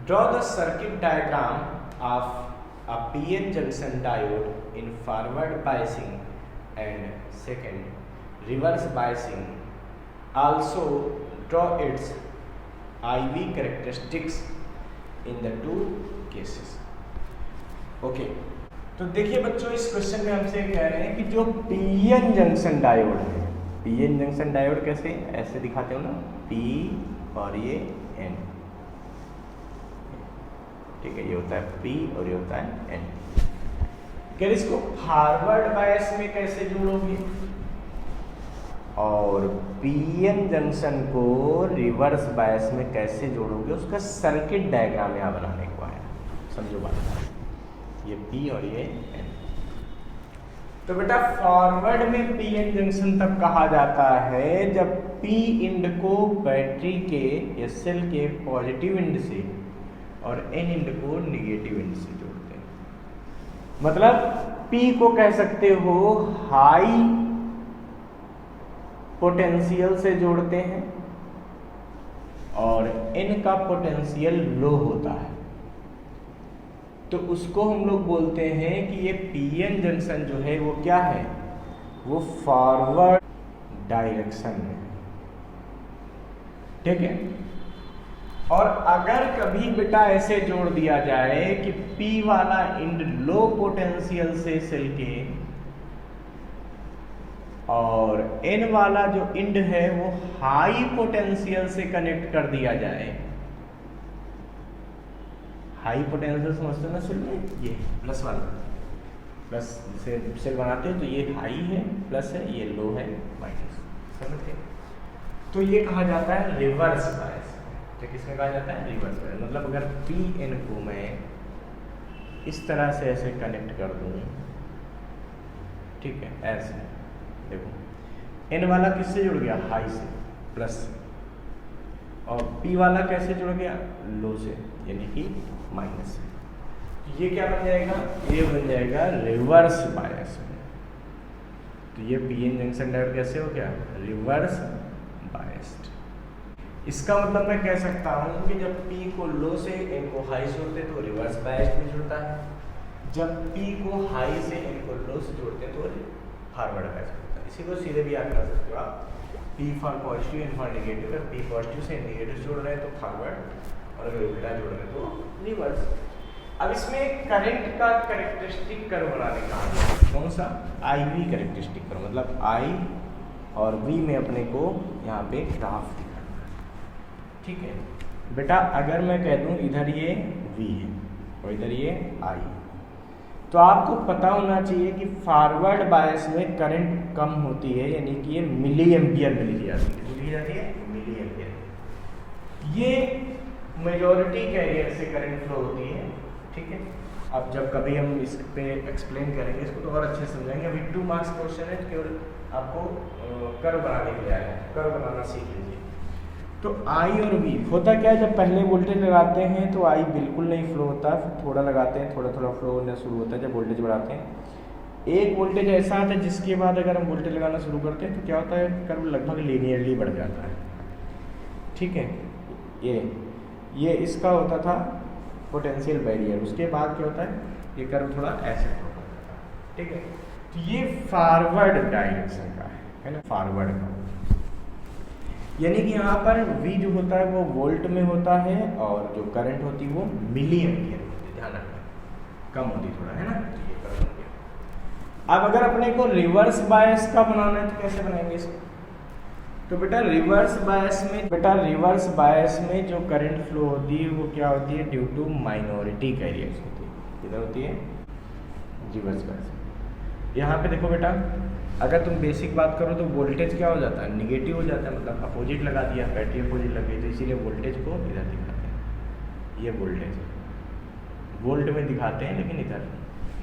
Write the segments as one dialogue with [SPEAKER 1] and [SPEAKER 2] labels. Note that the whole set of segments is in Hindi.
[SPEAKER 1] Draw the circuit diagram of a PN junction diode in forward biasing and second reverse biasing. Also draw its IV characteristics in the two cases. Okay. तो देखिए बच्चों, इस क्वेश्चन में हमसे कह रहे हैं कि जो पीएन जंक्शन डायोड है, पीएन जंक्शन डायोड कैसे ऐसे दिखाते हो ना, पी और ये एन, ठीक है, ये होता है पी और ये होता है एन। क्या इसको फॉरवर्ड बायस में कैसे जोड़ोगे और पीएन जंक्शन को रिवर्स बायस में कैसे जोड़ोगे, उसका सर्किट डायग्राम यहाँ बनाने को आया। समझो बात, ये P और ये N। तो बेटा फॉरवर्ड में पीएन जंक्शन तब कहा जाता है जब P इंड को बैटरी के या सेल के पॉजिटिव इंड से और N इंड को निगेटिव इंड से जोड़ते हैं। मतलब P को कह सकते हो हाई पोटेंशियल से जोड़ते हैं और N का पोटेंशियल लो होता है, तो उसको हम लोग बोलते हैं कि ये पीएन जंक्शन जो है वो क्या है, वो फॉरवर्ड डायरेक्शन में, ठीक है। और अगर कभी बेटा ऐसे जोड़ दिया जाए कि P वाला इंड लो पोटेंशियल से सेल के और N वाला जो इंड है वो हाई पोटेंशियल से कनेक्ट कर दिया जाए, हाई पोटेंशियल समझते हो ना सेल में, ये प्लस वाला, प्लस से सेल बनाते हो तो ये हाई है, प्लस है, ये लो है, माइनस, समझ गए। तो ये कहा जाता है रिवर्स बायस। तो किसमें कहा जाता है, रिवर्स बायस। मतलब अगर पी एन को मैं इस तरह से ऐसे कनेक्ट कर दूँ, ठीक है, ऐसे देखो एन वाला किससे जुड़ गया, हाई से, प्लस से, और पी वाला कैसे जुड़ गया, लो से, यानी कि माइनस से। ये क्या बन जाएगा, ये बन जाएगा रिवर्स बायस में। तो ये पीएन जंक्शन डायोड कैसे हो गया, रिवर्स बायस्ड। इसका मतलब मैं कह सकता हूँ कि जब P को लो से N को हाई से जोड़ते तो रिवर्स बायस्ड में जुड़ता है, जब P को हाई से N को लो से जोड़ते तो फॉरवर्ड बायस्ड होता है। इसी को सीधे भी याद कर सकते हो आप, P for positive N for negative. अगर P पॉजिटिव से नेगेटिव जोड़ रहे हैं तो फॉरवर्ड, और अगर उल्टा जोड़ रहे हैं तो रिवर्स। अब इसमें करंट का कैरेक्टरिस्टिक कर्व बनाने का है, कौन सा, IV कैरेक्टरिस्टिक कर्व। मतलब I और V में अपने को यहाँ पे ग्राफ दिखाना है, ठीक है बेटा। अगर मैं कह दूँ इधर ये V है और इधर ये I, तो आपको पता होना चाहिए कि फॉरवर्ड बायस में करंट कम होती है, यानी कि ये मिली एम्पियर में लिखी जाती है, लिखी जाती है मिली एम्पियर। ये मेजॉरिटी कैरियर से करंट फ्लो होती है, ठीक है। अब जब कभी हम इस पे एक्सप्लेन करेंगे इसको तो और अच्छे समझाएंगे। अभी 2 मार्क्स क्वेश्चन है, केवल आपको कर्व बनाने के लिए आया है, कर्व बनाना सीख लीजिए। तो I और V होता क्या है, जब पहले वोल्टेज लगाते हैं तो I बिल्कुल नहीं फ्लो होता, फिर थोड़ा लगाते हैं, थोड़ा थोड़ा फ्लो होना शुरू होता है जब वोल्टेज बढ़ाते हैं। एक वोल्टेज ऐसा आता है जिसके बाद अगर हम वोल्टेज लगाना शुरू करते हैं तो क्या होता है, कर्व लगभग लीनियरली बढ़ जाता है, ठीक है। ये इसका होता था पोटेंशियल बैरियर, उसके बाद क्या होता है, ये कर्व थोड़ा ऐसे होता है, ठीक है। तो ये फॉरवर्ड डायरेक्शन का है ना, फॉरवर्ड का, यानी कि यहाँ पर V जो होता है वो वोल्ट में होता है और जो करंट होती है वो मिली एम्पियर होती है, ध्यान रखना, कम होती थोड़ा, है ना। तो ये करंट हो गया। अब अगर अपने को रिवर्स बायस का बनाना है तो कैसे बनाएंगे इसको, तो बेटा रिवर्स बायस में जो करंट फ्लो होती है वो क्या होती है, ड्यू टू माइनॉरिटी कैरियर्स होती है। किधर होती है, रिवर्स बायस में। यहाँ पे देखो बेटा, अगर तुम बेसिक बात करो तो वोल्टेज क्या हो जाता है, निगेटिव हो जाता है, मतलब अपोजिट लगा दिया, बैटरी अपोजिट लग गई, तो इसीलिए वोल्टेज को इधर दिखाते हैं। ये वोल्टेज वोल्ट में दिखाते हैं, लेकिन इधर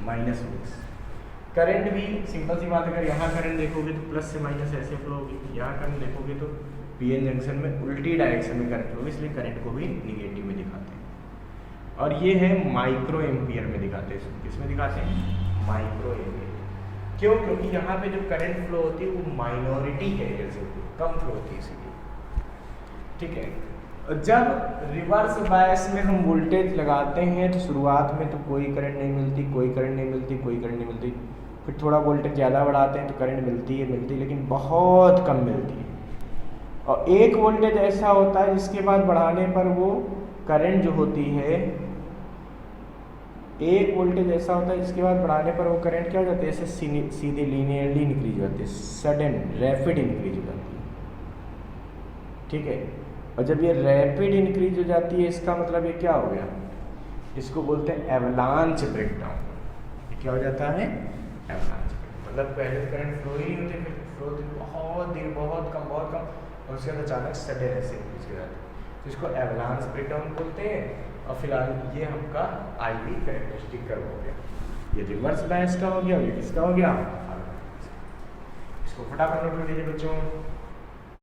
[SPEAKER 1] माइनस वोल्ट्स। करंट भी सिंपल सी बात, अगर यहाँ करंट देखोगे तो प्लस से माइनस ऐसे फ्लो होगी, यहाँ करंट देखोगे तो पीएन जंक्शन में उल्टी डायरेक्शन में करंट होगी, इसलिए करंट को भी निगेटिव में दिखाते हैं। और ये है माइक्रो एम्पियर में दिखाते हैं, किसमें दिखाते हैं, माइक्रो एम्पियर। क्यों, क्योंकि यहाँ पे जो करंट फ्लो होती है वो माइनॉरिटी कैरियर से होती है, कम फ्लो होती है, इसीलिए, ठीक है। जब रिवर्स बायस में हम वोल्टेज लगाते हैं तो शुरुआत में तो कोई करंट नहीं मिलती, कोई करंट नहीं मिलती, कोई करंट नहीं मिलती, फिर थोड़ा वोल्टेज ज़्यादा बढ़ाते हैं तो करंट मिलती है लेकिन बहुत कम मिलती है। और एक वोल्टेज ऐसा होता है जिसके बाद बढ़ाने पर वो करंट जो होती है, एक वोल्टेज ऐसा होता है जिसके बाद बढ़ाने पर वो करंट क्या हो जाती है, ऐसे सीधे लीनियरली इंक्रीज हो जाती है, सडन रैपिड इंक्रीज हो जाती है। ठीक है, और जब ये रैपिड इंक्रीज हो जाती है इसका मतलब ये क्या हो गया, इसको बोलते हैं एवलांच ब्रेकडाउन। क्या हो जाता है, एवलांच। मतलब पहले करंट फ्लो ही नहीं होते, फिर फ्लो बहुत देर बहुत कम और उसके बाद अचानक सडन ऐसे इंक्रीज हो जाती है, तो इसको एवलांच ब्रेकडाउन बोलते हैं। और फिलहाल ये हमका IV कैरेक्टरिस्टिक कर्व हो गया, ये रिवर्स बायस का हो गया, ये किसका हो गया, इसको फटाफट नोट कर लीजिए बच्चों।